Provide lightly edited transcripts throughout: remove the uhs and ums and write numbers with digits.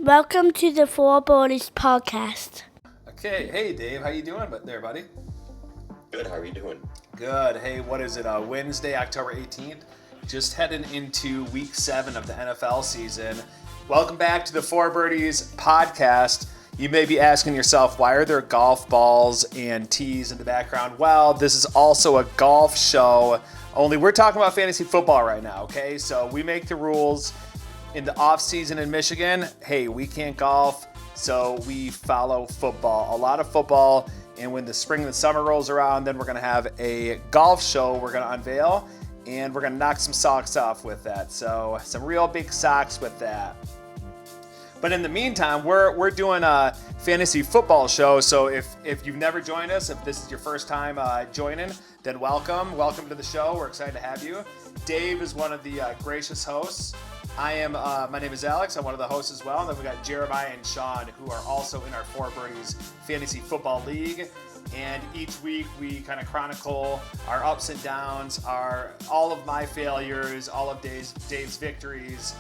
Welcome to the Four Birdies podcast. Okay, hey Dave, how you doing there, buddy? Good, how are you doing? Good. Hey, what is it? Wednesday, October 18th. Just heading into week 7 of the NFL season. Welcome back to the Fore Birdies podcast. You may be asking yourself, why are there golf balls and tees in the background? Well, this is also a golf show, only we're talking about fantasy football right now, okay? So we make the rules in the off season in Michigan. Hey, we can't golf, so we follow football. A lot of football, and when the spring and the summer rolls around, then we're going to have a golf show we're going to unveil, and we're going to knock some socks off with that. So some real big socks with that. But in the meantime, we're doing a fantasy football show. So if you've never joined us, if this is your first time joining, then welcome to the show. We're excited to have you. Dave is one of the gracious hosts. My name is Alex. I'm one of the hosts as well. And then we got Jeremiah and Sean, who are also in our Fore Birdies Fantasy Football League. And each week we kind of chronicle our ups and downs, all of my failures, all of Dave's victories,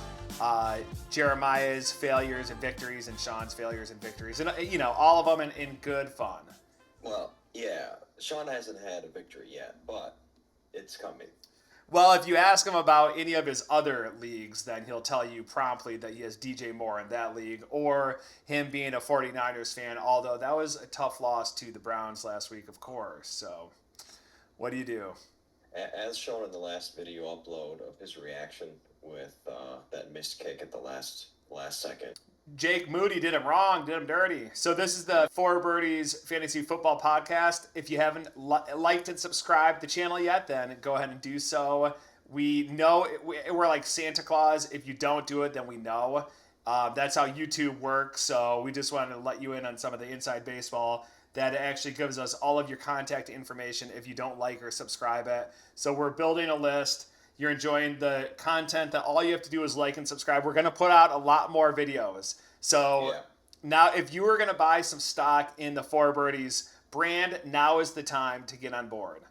Jeremiah's failures and victories, and Sean's failures and victories. And, all of them in good fun. Well, yeah, Sean hasn't had a victory yet, but it's coming. Well, if you ask him about any of his other leagues, then he'll tell you promptly that he has DJ Moore in that league, or him being a 49ers fan, although that was a tough loss to the Browns last week, of course. So, what do you do? As shown in the last video upload of his reaction with that missed kick at the last second. Jake Moody did him wrong, did him dirty. So this is the Fore Birdies Fantasy Football Podcast. If you haven't liked and subscribed the channel yet, then go ahead and do so. We know we're like Santa Claus. If you don't do it, then we know. That's how YouTube works. So we just wanted to let you in on some of the inside baseball. That actually gives us all of your contact information if you don't like or subscribe it. So we're building a list. You're enjoying the content, that all you have to do is like and subscribe. We're going to put out a lot more videos. So Now if you were going to buy some stock in the Fore Birdies brand, now is the time to get on board.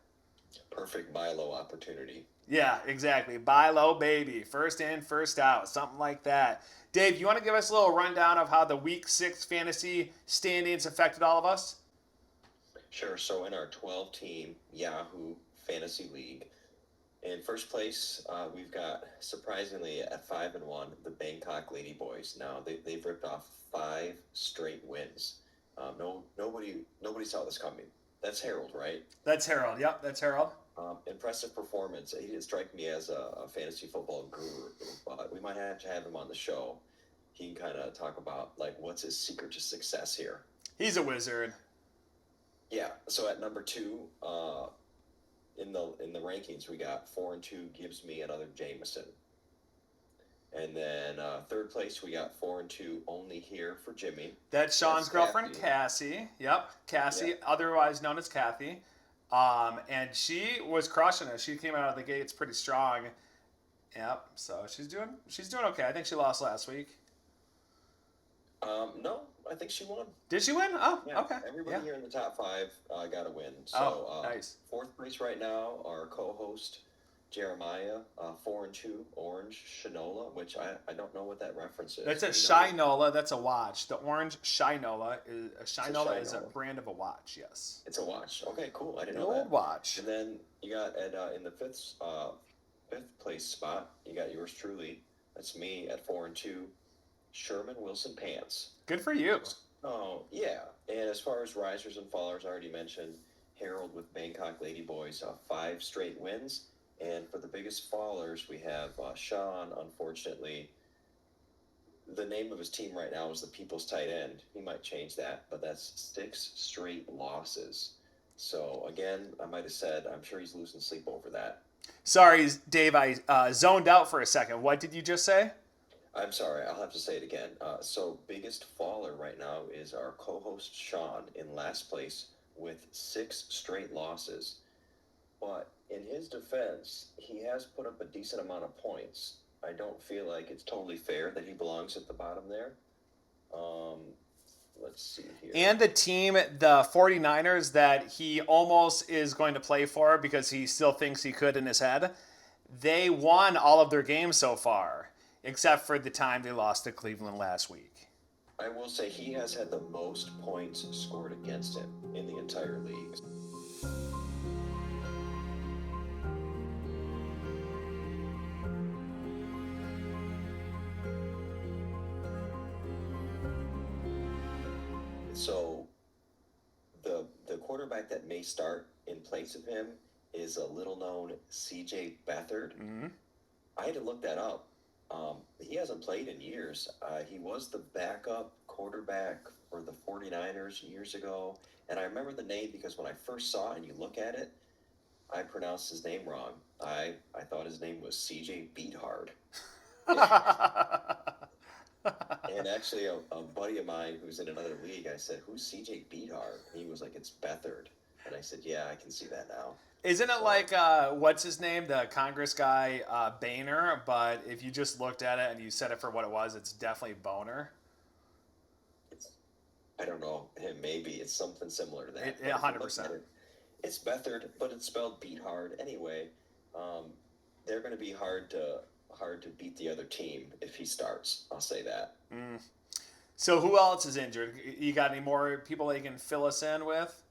Perfect buy low opportunity. Yeah, exactly. Buy low, baby. First in, first out. Something like that. Dave, you want to give us a little rundown of how the Week 6 fantasy standings affected all of us? Sure. So in our 12-team Yahoo Fantasy League, in first place, we've got, surprisingly, at 5-1, the Bangkok Ladyboys. Now, they've ripped off 5 straight wins. Nobody saw this coming. That's Harold, right? That's Harold. Yep, that's Harold. Impressive performance. He didn't strike me as a fantasy football guru, but we might have to have him on the show. He can kind of talk about, what's his secret to success here. He's a wizard. Yeah, so at number 2, in the rankings, we got 4-2 gives me another Jameson. And then third place, we got 4-2 only here for Jimmy. That's Sean's girlfriend, Cassie. Yep, Cassie, otherwise known as Kathy. And she was crushing it. She came out of the gates pretty strong. Yep, so she's doing okay. I think she lost last week. No, I think she won. Did she win? Oh, yeah, okay. Everybody here in the top 5 got a win. So, nice. Fourth place right now, our co-host Jeremiah, 4-2 orange Shinola, which I don't know what that reference is. That's a Shinola. That's a watch. The orange Shinola is a brand of a watch. Yes. It's a watch. Okay, cool. I didn't know that. Old watch. And then you got in the fifth place spot, you got yours truly. That's me at 4-2. Sherman Wilson Pants. Good for you. Oh, yeah. And as far as risers and fallers, I already mentioned Harold with Bangkok Ladyboys, 5 straight wins. And for the biggest fallers, we have Sean, unfortunately. The name of his team right now is the People's Tight End. He might change that, but that's 6 straight losses. So, again, I might have said, I'm sure he's losing sleep over that. Sorry, Dave, I zoned out for a second. What did you just say? I'm sorry, I'll have to say it again. So biggest faller right now is our co-host Sean in last place with 6 straight losses. But in his defense, he has put up a decent amount of points. I don't feel like it's totally fair that he belongs at the bottom there. Let's see here. And the team, the 49ers, that he almost is going to play for because he still thinks he could in his head, they won all of their games so far, except for the time they lost to Cleveland last week. I will say he has had the most points scored against him in the entire league. So the quarterback that may start in place of him is a little known CJ Beathard. Mm-hmm. I had to look that up. He hasn't played in years. He was the backup quarterback for the 49ers years ago. And I remember the name because when I first saw it and you look at it, I pronounced his name wrong. I thought his name was CJ Beathard. And actually, a buddy of mine who's in another league, I said, "Who's CJ Beathard?" And he was like, "It's Beathard." And I said, "Yeah, I can see that now." Isn't it So, like what's his name, the Congress guy, Boehner? But if you just looked at it and you said it for what it was, it's definitely Boner. it's, I don't know, maybe it's something similar to that. It But if you look 100%. at it, it's Beathard, but it's spelled Beathard anyway. Um, they're going to be hard to beat the other team if he starts. I'll say that. Mm. So who else is injured? You got any more people that you can fill us in with?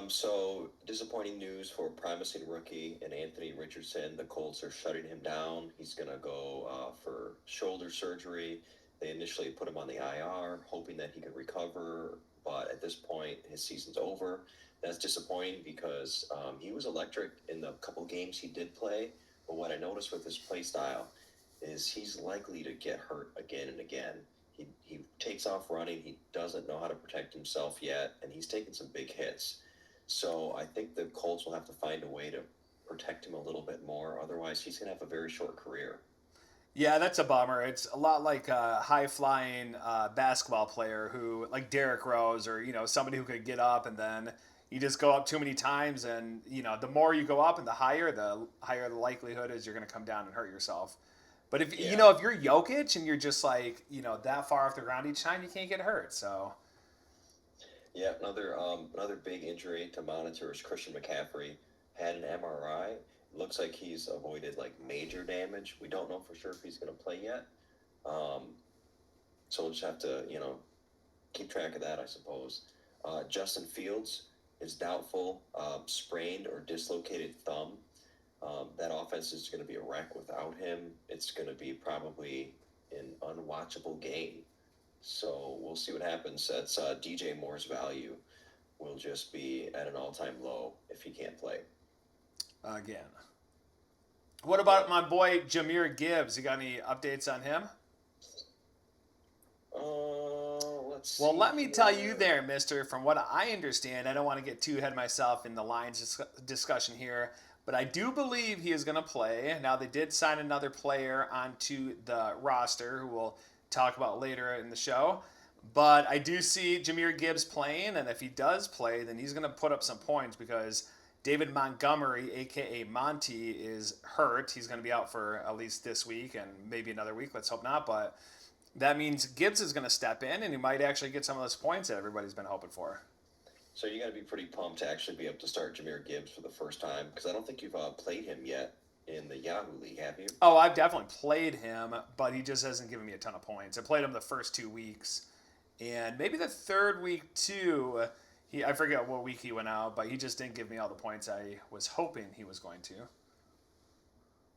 So disappointing news for promising rookie and Anthony Richardson. The Colts are shutting him down. He's going to go for shoulder surgery. They initially put him on the IR, hoping that he could recover, but at this point, his season's over. That's disappointing because he was electric in the couple games he did play. But what I noticed with his play style is he's likely to get hurt again and again. He takes off running. He doesn't know how to protect himself yet, and he's taking some big hits. So I think the Colts will have to find a way to protect him a little bit more. Otherwise, he's going to have a very short career. Yeah, that's a bummer. It's a lot like a high flying basketball player who, like Derrick Rose, or somebody who could get up and then you just go up too many times, and the more you go up and the higher the likelihood is you're going to come down and hurt yourself. But if Yeah. if you're Jokic and you're just like that far off the ground each time, you can't get hurt. So Yeah, another big injury to monitor is Christian McCaffrey had an MRI. Looks like he's avoided like major damage. We don't know for sure if he's going to play yet. Um, so we'll just have to keep track of that, I suppose. Justin Fields is doubtful, sprained or dislocated thumb. That offense is going to be a wreck without him. It's going to be probably an unwatchable game. So we'll see what happens. That's DJ Moore's value will just be at an all-time low if he can't play. again, what about my boy Jameer Gibbs? You got any updates on him? Let's see. Well, let me tell you there, mister, from what I understand, I don't want to get too ahead of myself in the Lions discussion here, but I do believe he is going to play. Now, they did sign another player onto the roster who we'll talk about later in the show. But I do see Jameer Gibbs playing, and if he does play, then he's going to put up some points because David Montgomery, a.k.a. Monty, is hurt. He's going to be out for at least this week and maybe another week. Let's hope not, but that means Gibbs is going to step in, and he might actually get some of those points that everybody's been hoping for. So you got to be pretty pumped to actually be able to start Jameer Gibbs for the first time because I don't think you've played him yet in the Yahoo League, have you? Oh, I've definitely played him, but he just hasn't given me a ton of points. I played him the first 2 weeks, and maybe the third week too. I forget what week he went out, but he just didn't give me all the points I was hoping he was going to.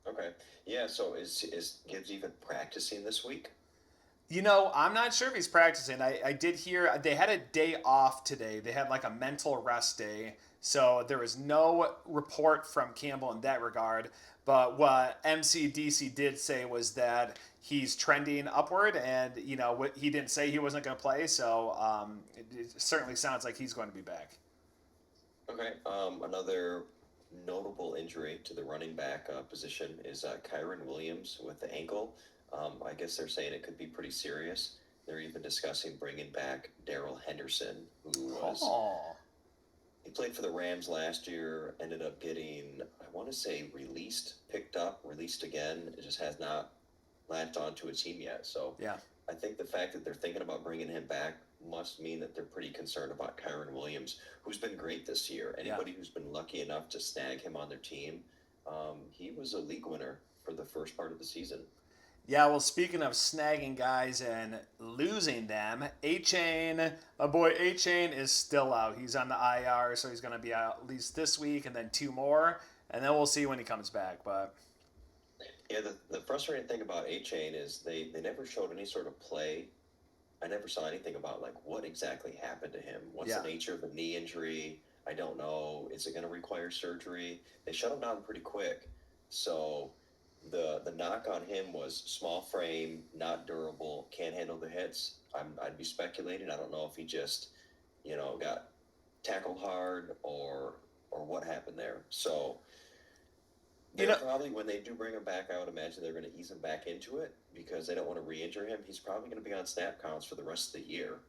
Okay. Yeah, so is Gibbs even practicing this week? I'm not sure if he's practicing. I did hear they had a day off today. They had like a mental rest day. So there was no report from Campbell in that regard. But what MCDC did say was that he's trending upward, and he didn't say he wasn't going to play. So it certainly sounds like he's going to be back. Okay. Another notable injury to the running back position is Kyron Williams with the ankle. I guess they're saying it could be pretty serious. They're even discussing bringing back Darrell Henderson, who was he played for the Rams last year. Ended up getting, I want to say, picked up, released again. It just has not latched onto a team yet. So Yeah. I think the fact that they're thinking about bringing him back must mean that they're pretty concerned about Kyron Williams, who's been great this year. Anybody who's been lucky enough to snag him on their team, he was a league winner for the first part of the season. Yeah, well, speaking of snagging guys and losing them, A-Chain, my boy A-Chain is still out. He's on the IR, so he's going to be out at least this week and then 2 more, and then we'll see when he comes back. But Yeah, the frustrating thing about A Chain is they never showed any sort of play. I never saw anything about like what exactly happened to him. What's yeah, the nature of the knee injury? I don't know. Is it going to require surgery? They shut him down pretty quick. So the knock on him was small frame, not durable, can't handle the hits. I'd be speculating. I don't know if he just, got tackled hard or what happened there. So you they're know, probably, when they do bring him back, I would imagine they're going to ease him back into it because they don't want to re-injure him. He's probably going to be on snap counts for the rest of the year.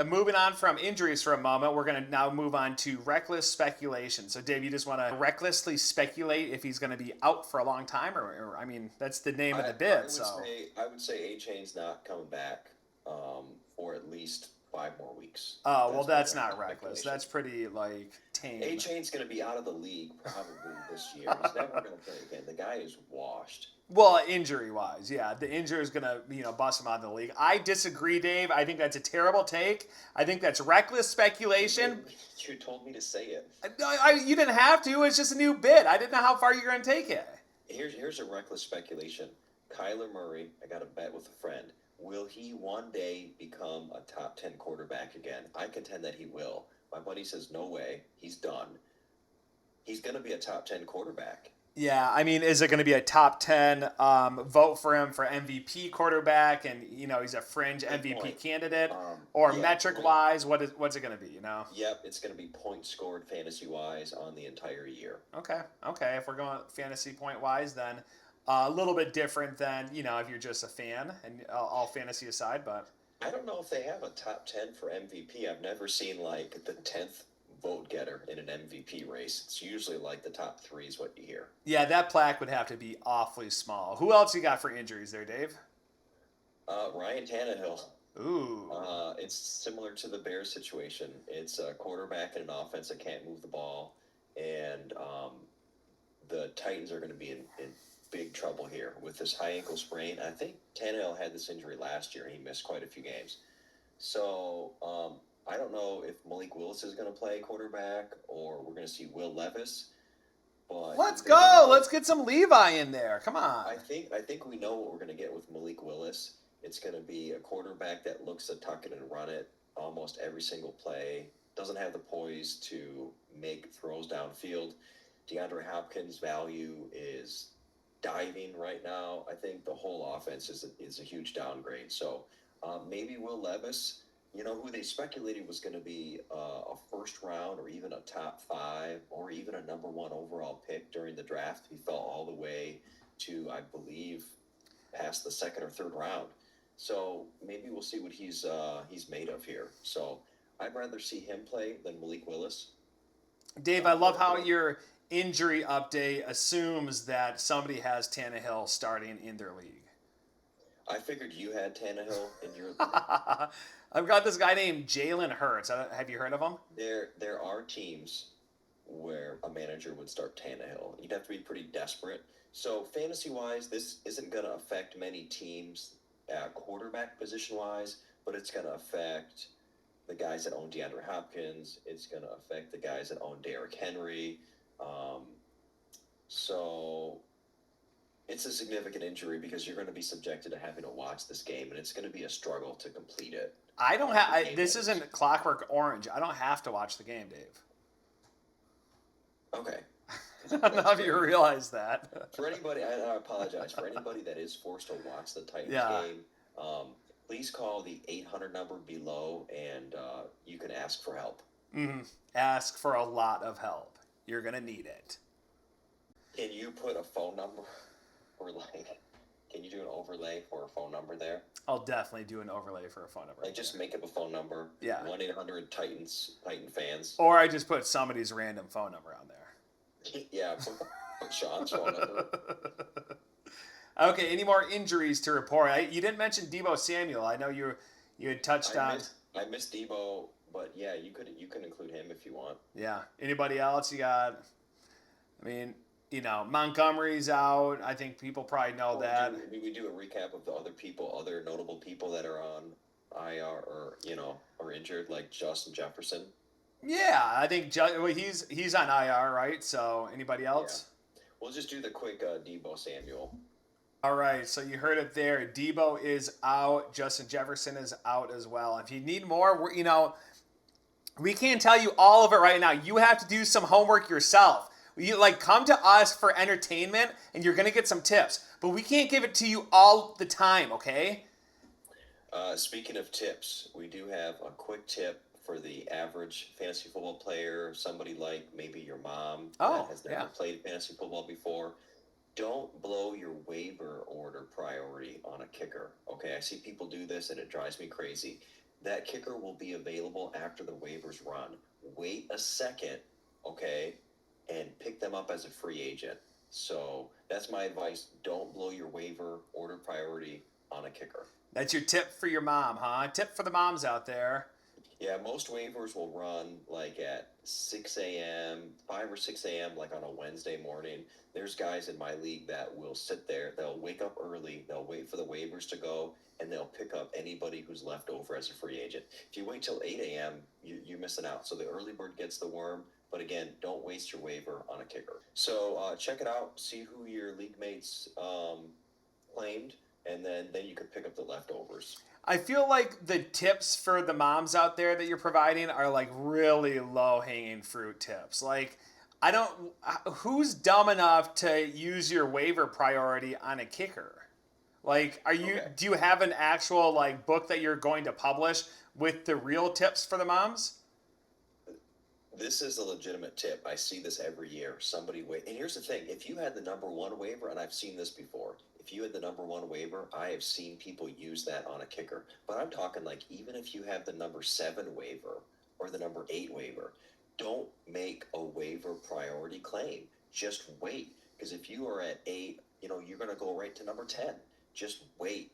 moving on from injuries for a moment, we're going to now move on to reckless speculation. So, Dave, you just want to recklessly speculate if he's going to be out for a long time, I mean, that's the name of the bit. I would say A Chain's not coming back for at least 5 more weeks. Oh, well, That's my that's not reckless. speculation. That's pretty, like, tame. A Chain's going to be out of the league probably this year. He's never going to play again. The guy is washed. Well, injury-wise, yeah. The injury is going to, bust him out of the league. I disagree, Dave. I think that's a terrible take. I think that's reckless speculation. You told me to say it. You didn't have to. It's just a new bit. I didn't know how far you're going to take it. Here's a reckless speculation. Kyler Murray, I got a bet with a friend. Will he one day become a top 10 quarterback again? I contend that he will. My buddy says no way. He's done. He's going to be a top 10 quarterback. Yeah, I mean, is it going to be a top 10 vote for him for MVP quarterback and, he's a fringe MVP candidate? Or Yeah, metric-wise, what's it going to be, Yep, it's going to be points scored fantasy-wise on the entire year. Okay. If we're going fantasy point-wise, then a little bit different than, if you're just a fan and all fantasy aside, but... I don't know if they have a top 10 for MVP. I've never seen, like, the 10th vote getter in an MVP race. It's usually like the top 3 is what you hear. Yeah, that plaque would have to be awfully small. Who else you got for injuries there, Dave? Ryan Tannehill. Ooh. It's similar to the Bears situation. It's a quarterback and an offense that can't move the ball, and the Titans are going to be in big trouble here with this high ankle sprain. I think Tannehill had this injury last year, and he missed quite a few games. So I don't know if Malik Willis is going to play quarterback or we're going to see Will Levis. But let's go. Let's get some Levi in there. Come on. I think we know what we're going to get with Malik Willis. It's going to be a quarterback that looks to tuck it and run it almost every single play. Doesn't have the poise to make throws downfield. DeAndre Hopkins' value is diving right now. I think the whole offense is a huge downgrade. So maybe Will Levis, who they speculated was going to be a first round or even a top 5 or even a number 1 overall pick during the draft. He fell all the way to, I believe, past the 2nd or 3rd round. So maybe we'll see what he's made of here. So I'd rather see him play than Malik Willis. Dave, I love how your injury update assumes that somebody has Tannehill starting in their league. I figured you had Tannehill in your league. I've got this guy named Jalen Hurts. Have you heard of him? There are teams where a manager would start Tannehill. You'd have to be pretty desperate. So fantasy-wise, this isn't going to affect many teams quarterback position-wise, but it's going to affect the guys that own DeAndre Hopkins. It's going to affect the guys that own Derrick Henry. So it's a significant injury because you're going to be subjected to having to watch this game, and it's going to be a struggle to complete it. I don't have. This isn't Clockwork Orange. I don't have to watch the game, Dave. Okay. I don't know if you realize that. For anybody, I apologize. For anybody that is forced to watch the Titans game, please call the 800 number below, and you can ask for help. Mm-hmm. Ask for a lot of help. You're going to need it. Can you put a phone number, or can you do an overlay for a phone number there? I'll definitely do an overlay for a phone number. Just make up a phone number. Yeah. 1-800 Titan fans. Or I just put somebody's random phone number on there. Yeah, put Sean's phone number. Okay, any more injuries to report? You didn't mention Deebo Samuel. I know you had touched on. I missed Deebo, but yeah, you could include him if you want. Yeah. Anybody else you got? I mean, Montgomery's out. I think people probably know Or that. we do a recap of the other notable people that are on IR or injured, like Justin Jefferson. Yeah, I think well, he's on IR, right? So anybody Yeah, else? we'll just do the quick Debo Samuel. All right, so you heard it there. Debo is out. Justin Jefferson is out as well. If you need more, we can't tell you all of it right now. You have to do some homework yourself. You come to us for entertainment, and you're gonna get some tips, but we can't give it to you all the time. Okay? Speaking of tips, we do have a quick tip for the average fantasy football player, somebody like maybe your mom that Oh, has never yeah. played fantasy football before. Don't blow your waiver order priority on a kicker. Okay, I see people do this and it drives me crazy. That kicker will be available after the waivers run. Wait a second, okay, and pick them up as a free agent. So that's my advice. Don't blow your waiver order priority on a kicker. That's your tip for your mom, huh? Tip for the moms out there. Yeah, most waivers will run like at 6 a.m., 5 or 6 a.m., like on a Wednesday morning. There's guys in my league that will sit there, they'll wake up early, they'll wait for the waivers to go, and they'll pick up anybody who's left over as a free agent. If you wait till 8 a.m., you're missing out. So the early bird gets the worm. But again, don't waste your waiver on a kicker. So check it out, see who your league mates claimed, and then you could pick up the leftovers. I feel like the tips for the moms out there that you're providing are like really low hanging fruit tips. Like, I don't. Who's dumb enough to use your waiver priority on a kicker? Like, are you? Okay. Do you have an actual book that you're going to publish with the real tips for the moms? This is a legitimate tip. I see this every year. Somebody wait, and here's the thing: if you had the number one waiver, and I've seen this before, if you had the number one waiver, I have seen people use that on a kicker. But I'm talking like even if you have the number 7 waiver or the number 8 waiver, don't make a waiver priority claim. Just wait, because if you are at 8, you're going to go right to number 10. Just wait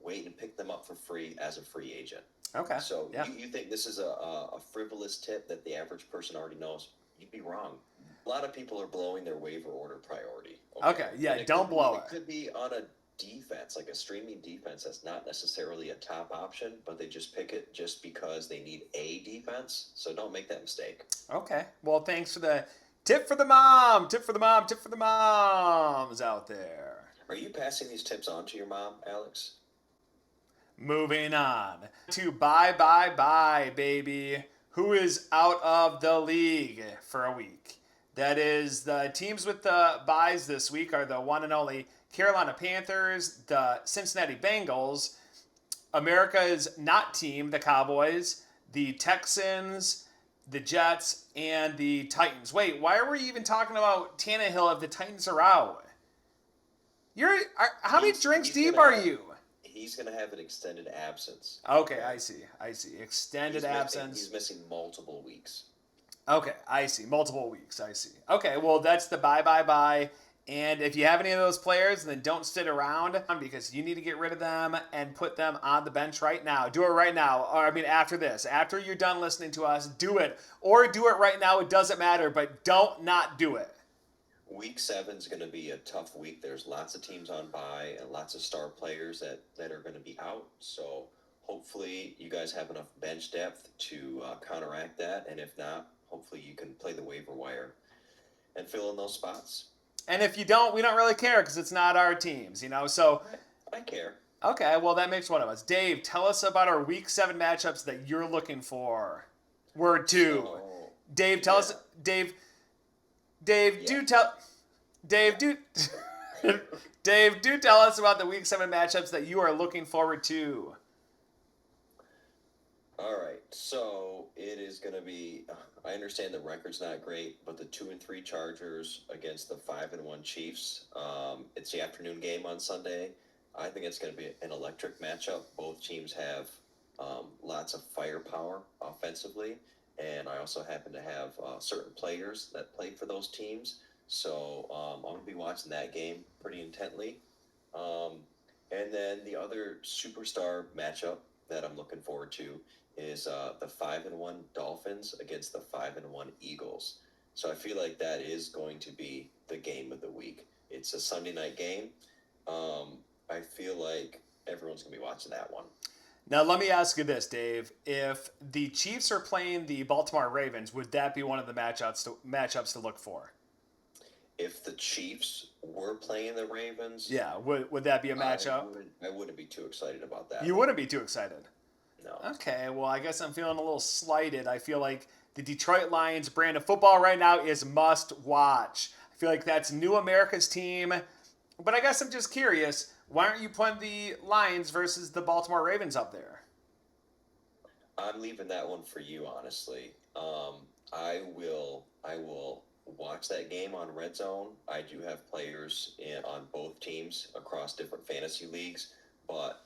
and pick them up for free as a free agent. Okay. So Yeah. you think this is a frivolous tip that the average person already knows? You'd be wrong. A lot of people are blowing their waiver order priority. Okay. Yeah. And Don't blow It could be on a defense, like a streaming defense that's not necessarily a top option, but they just pick it just because they need a defense. So don't make that mistake. Okay. Well, thanks for the tip for the mom. Tip for the mom. Tip for the moms out there. Are you passing these tips on to your mom, Alex? Moving on to bye, baby. Who is out of the league for a week? That is the teams with the buys this week are the one and only Carolina Panthers, the Cincinnati Bengals, America's not team, the Cowboys, the Texans, the Jets, and the Titans. Wait, why are we even talking about Tannehill if the Titans are out? How many drinks deep are you? He's going to have an extended absence. Okay, I see. Extended absence. He's missing multiple weeks. Okay, I see. Multiple weeks, I see. Okay, well, that's the bye. And if you have any of those players, then don't sit around because you need to get rid of them and put them on the bench right now. Do it right now. Or, after this. After you're done listening to us, do it. Or do it right now. It doesn't matter, but don't not do it. Week 7 is going to be a tough week. There's lots of teams on bye and lots of star players that are going to be out. So hopefully you guys have enough bench depth to counteract that. And if not, hopefully you can play the waiver wire and fill in those spots. And if you don't, we don't really care because it's not our teams, So, I care. Okay, well, that makes one of us. Dave, tell us about our Week 7 matchups that you're looking for. Word 2. So, Dave, tell us. Dave, do tell. Dave, do. Dave, do tell us about the Week 7 matchups that you are looking forward to. All right, so it is going to be. I understand the record's not great, but the 2-3 Chargers against the 5-1 Chiefs. It's the afternoon game on Sunday. I think it's going to be an electric matchup. Both teams have lots of firepower offensively, and I also happen to have certain players that play for those teams. So I'm going to be watching that game pretty intently. And then the other superstar matchup that I'm looking forward to is the 5-1 Dolphins against the 5-1 Eagles. So I feel like that is going to be the game of the week. It's a Sunday night game. I feel like everyone's going to be watching that one. Now, let me ask you this, Dave. If the Chiefs are playing the Baltimore Ravens, would that be one of the matchups to look for? If the Chiefs were playing the Ravens, Yeah, would that be a matchup? I wouldn't be too excited about that You one. wouldn't be too excited. No. Okay, well, I guess I'm feeling a little slighted. I feel like the Detroit Lions brand of football right now is must watch. I feel like that's New America's team. But I guess I'm just curious, why aren't you putting the Lions versus the Baltimore Ravens up there? I'm leaving that one for you, honestly. I will watch that game on Red Zone. I do have players on both teams across different fantasy leagues, but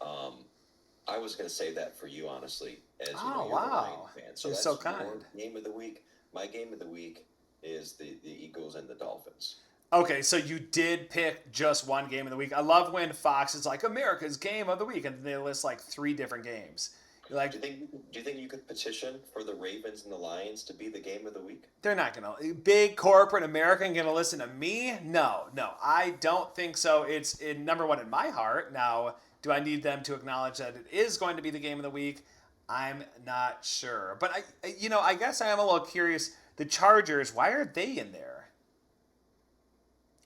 I was going to say that for you, honestly, as Oh, you're the Lions wow. fan. So You're that's so your kind. game of the week. My game of the week is the Eagles and the Dolphins. Okay, so you did pick just one game of the week. I love when Fox is like America's game of the week, and they list like three different games. You're like, Do you think you could petition for the Ravens and the Lions to be the game of the week? they're not gonna big corporate American gonna listen to me? No, no, I don't think so. It's number one in my heart. Now, do I need them to acknowledge that it is going to be the game of the week? I'm not sure, but I guess I am a little curious. The Chargers, why are they in there?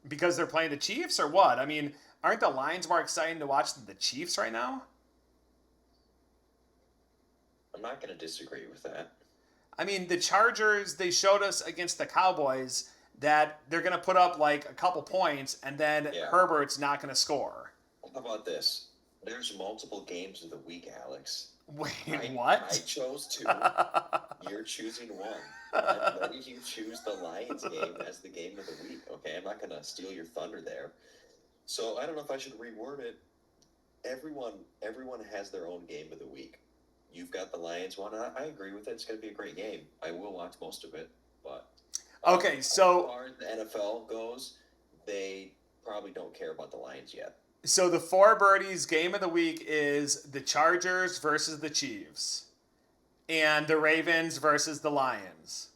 Because they're playing the Chiefs, or what? I mean, aren't the Lions more exciting to watch than the Chiefs right now? I'm not going to disagree with that. I mean, the Chargers, they showed us against the Cowboys that they're going to put up like a couple points and then Yeah. Herbert's not going to score. How about this? There's multiple games of the week, Alex. Wait, what? I chose two. You're choosing one. I'm letting you choose the Lions game as the game of the week. Okay, I'm not going to steal your thunder there. So I don't know if I should reword it. Everyone has their own game of the week. You've got the Lions one. I agree with it. It's going to be a great game. I will watch most of it, but Okay, so as far as the NFL goes, they probably don't care about the Lions yet. so the Four Birdies game of the week is the Chargers versus the Chiefs, and the Ravens versus the Lions,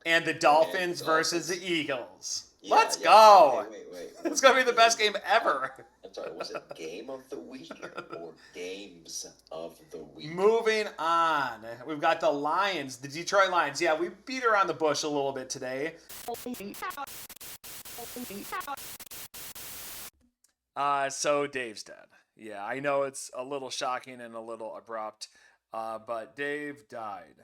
and the Dolphins versus the Eagles. Yeah, Let's yeah. go! Wait. It's gonna be the best game ever. I'm sorry, was it game of the week or games of the week? Moving on, we've got the Lions, the Detroit Lions. Yeah, we beat around the bush a little bit today. So Dave's dead. Yeah, I know it's a little shocking and a little abrupt, but Dave died.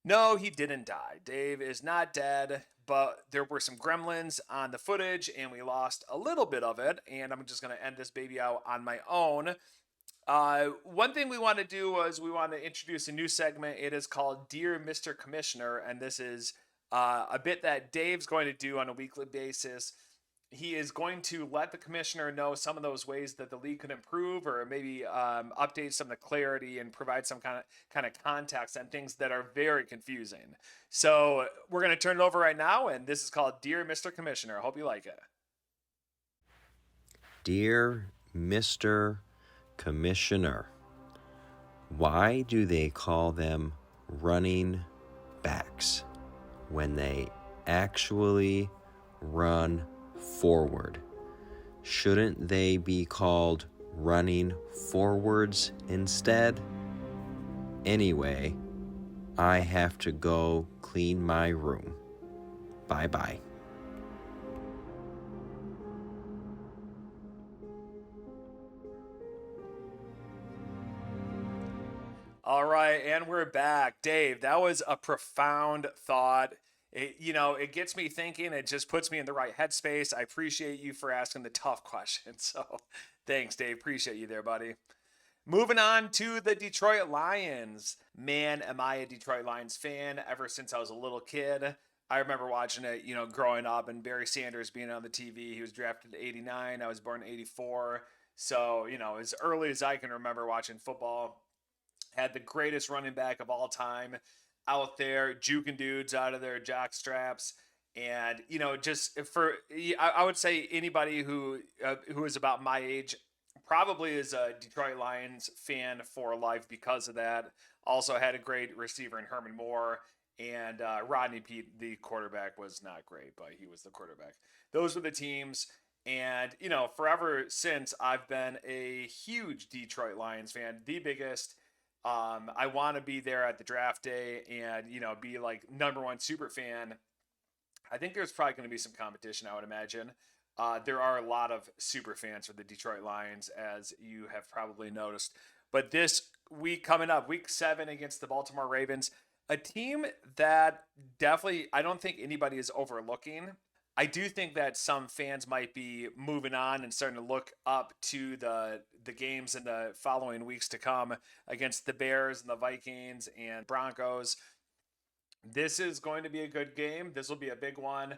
No, he didn't die. Dave is not dead, but there were some gremlins on the footage, and we lost a little bit of it, and I'm just going to end this baby out on my own. One thing we want to do was we want to introduce a new segment. It is called Dear Mr. Commissioner, and this is a bit that Dave's going to do on a weekly basis. He is going to let the commissioner know some of those ways that the league could improve, or maybe update some of the clarity and provide some kind of context on things that are very confusing. So we're going to turn it over right now, and this is called Dear Mr. Commissioner. I hope you like it. Dear Mr. Commissioner, why do they call them running backs when they actually run forward? Shouldn't they be called running forwards instead? Anyway, I have to go clean my room. Bye-bye. All right, and we're back. Dave, that was a profound thought. It gets me thinking. It just puts me in the right headspace. I appreciate you for asking the tough questions. So thanks, Dave. Appreciate you there, buddy. Moving on to the Detroit Lions. Man, am I a Detroit Lions fan ever since I was a little kid. I remember watching it, growing up, and Barry Sanders being on the TV. He was drafted in '89. I was born in '84. So, as early as I can remember watching football, had the greatest running back of all time out there, juking dudes out of their jock straps. And, just I would say anybody who is about my age probably is a Detroit Lions fan for life because of that. Also had a great receiver in Herman Moore. And Rodney Pete, the quarterback, was not great, but he was the quarterback. Those were the teams. And, forever since, I've been a huge Detroit Lions fan, the biggest. I want to be there at the draft day and, be like number one super fan. I think there's probably going to be some competition, I would imagine. There are a lot of super fans for the Detroit Lions, as you have probably noticed. But this week coming up, week 7 against the Baltimore Ravens, a team that definitely I don't think anybody is overlooking. I do think that some fans might be moving on and starting to look up to the games in the following weeks to come against the Bears and the Vikings and Broncos. This is going to be a good game. This will be a big one.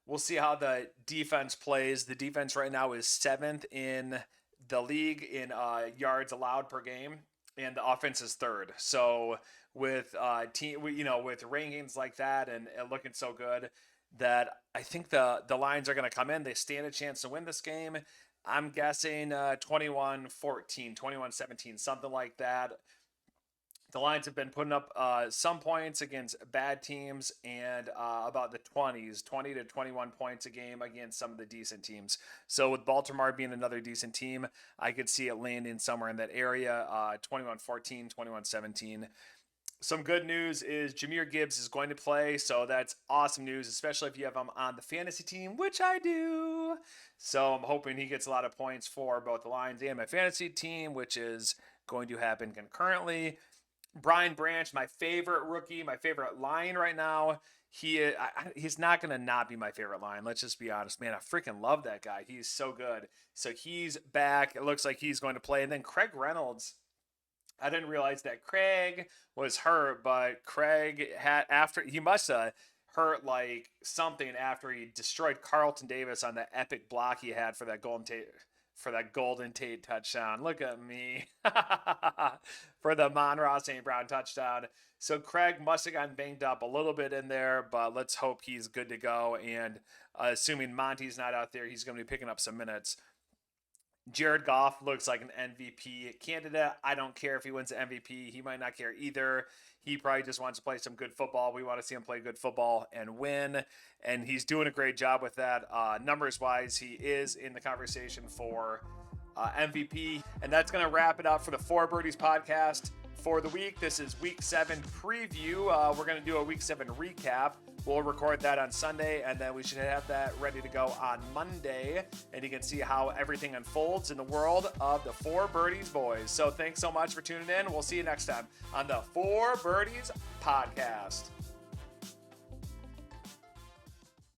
We'll see how the defense plays. The defense right now is 7th in the league in yards allowed per game, and the offense is 3rd. So with with rankings like that and looking so good, that I think the Lions are going to come in. They stand a chance to win this game. I'm guessing 21-14, 21-17, something like that. The Lions have been putting up some points against bad teams and about the 20s, 20 to 21 points a game against some of the decent teams. So with Baltimore being another decent team, I could see it landing somewhere in that area, 21-14, 21-17. Some good news is Jahmyr Gibbs is going to play, so that's awesome news, especially if you have him on the fantasy team, which I do. So I'm hoping he gets a lot of points for both the Lions and my fantasy team, which is going to happen concurrently. Brian Branch, my favorite rookie, my favorite Lion right now. He's not going to not be my favorite Lion. Let's just be honest, man. I freaking love that guy. He's so good. So he's back. It looks like he's going to play. And then Craig Reynolds. I didn't realize that Craig was hurt, but Craig he must have hurt like something after he destroyed Carlton Davis on the epic block he had for that Golden Tate touchdown. Look at me. For the Monroe St. Brown touchdown. So Craig must have gotten banged up a little bit in there, but let's hope he's good to go. And assuming Monty's not out there, he's going to be picking up some minutes. Jared Goff looks like an MVP candidate. I don't care if he wins the MVP. He might not care either. He probably just wants to play some good football. We want to see him play good football and win. And he's doing a great job with that. Numbers-wise, he is in the conversation for MVP. And that's going to wrap it up for the Fore Birdies podcast for the week. This is week 7 preview. We're going to do a week 7 recap. We'll record that on Sunday, and then we should have that ready to go on Monday. And you can see how everything unfolds in the world of the Fore Birdies boys. So thanks so much for tuning in. We'll see you next time on the Fore Birdies podcast.